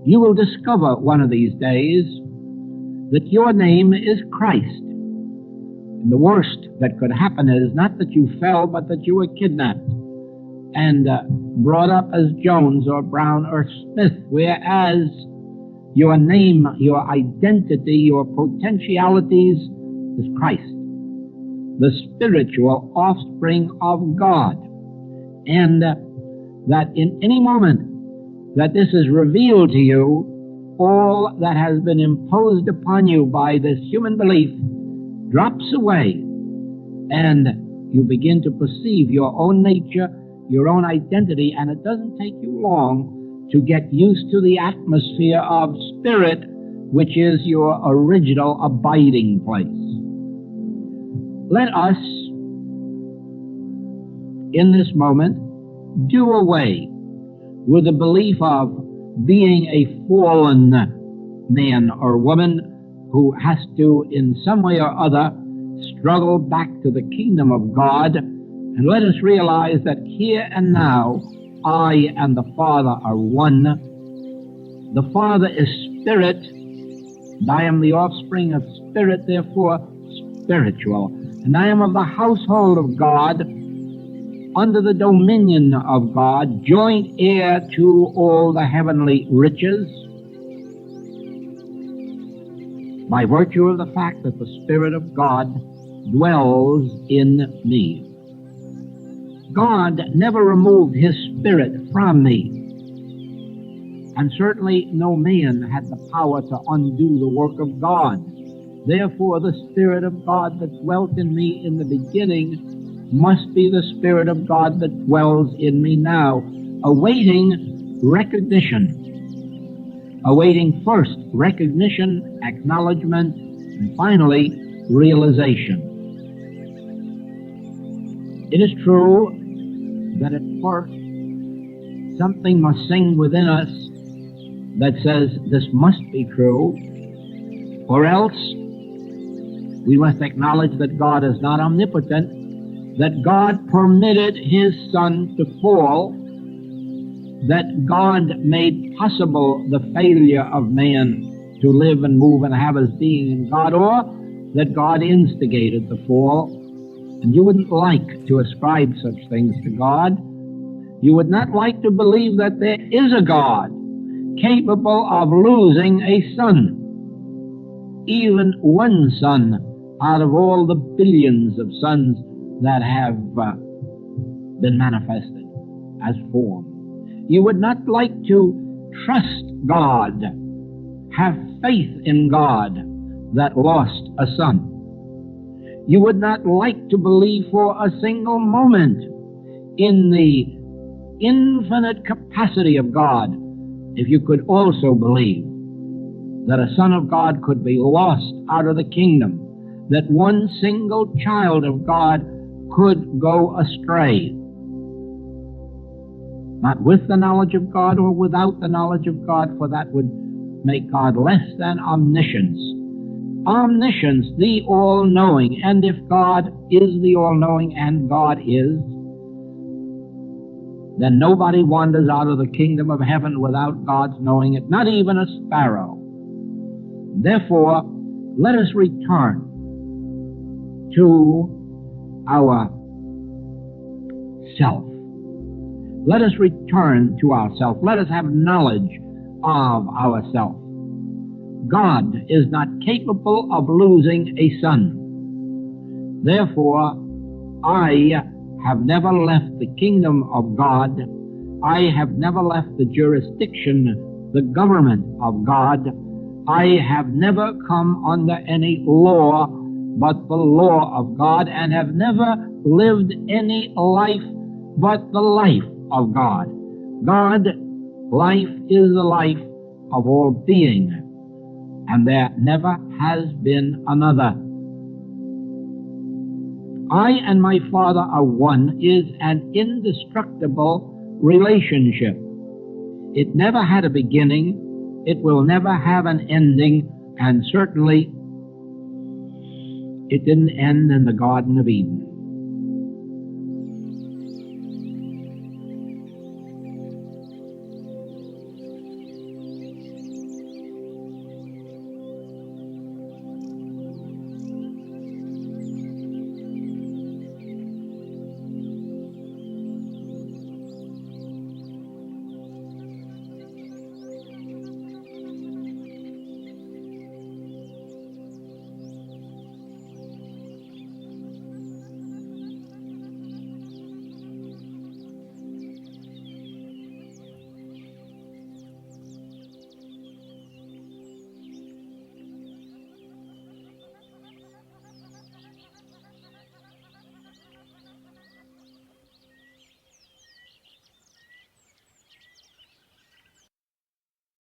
You will discover one of these days that your name is Christ. And the worst that could happen is not that you fell, but that you were kidnapped and brought up as Jones or Brown or Smith, whereas your name, your identity, your potentialities is Christ, the spiritual offspring of God. And that in any moment that this is revealed to you, all that has been imposed upon you by this human belief drops away, and you begin to perceive your own nature, your own identity, and it doesn't take you long to get used to the atmosphere of spirit, which is your original abiding place. Let us, in this moment, do away with the belief of being a fallen man or woman who has to, in some way or other, struggle back to the kingdom of God, and let us realize that here and now, I and the Father are one. The Father is spirit, and I am the offspring of spirit, therefore spiritual. And I am of the household of God, under the dominion of God, joint heir to all the heavenly riches, by virtue of the fact that the Spirit of God dwells in me. God never removed His Spirit from me, and certainly no man had the power to undo the work of God. Therefore, the Spirit of God that dwelt in me in the beginning must be the Spirit of God that dwells in me now, awaiting recognition, awaiting first recognition, acknowledgement, and finally realization. It is true that at first something must sing within us that says this must be true, or else we must acknowledge that God is not omnipotent, that God permitted His Son to fall, that God made possible the failure of man to live and move and have his being in God, or that God instigated the fall. And you wouldn't like to ascribe such things to God. You would not like to believe that there is a God capable of losing a son, even one son out of all the billions of sons that have been manifested as form. You would not like to trust God, have faith in God that lost a son. You would not like to believe for a single moment in the infinite capacity of God if you could also believe that a son of God could be lost out of the kingdom, that one single child of God could go astray, not with the knowledge of God or without the knowledge of God, for that would make God less than omniscience. Omniscience, the all-knowing, and if God is the all-knowing, and God is, then nobody wanders out of the kingdom of heaven without God's knowing it, not even a sparrow. Therefore, let us return to our self. Let us return to ourself. Let us have knowledge of ourself. God is not capable of losing a son. Therefore, I have never left the kingdom of God. I have never left the jurisdiction, the government of God. I have never come under any law but the law of God, and have never lived any life but the life of God. God, life is the life of all being, and there never has been another. I and my Father are one is an indestructible relationship. It never had a beginning, it will never have an ending, and certainly it didn't end in the Garden of Eden.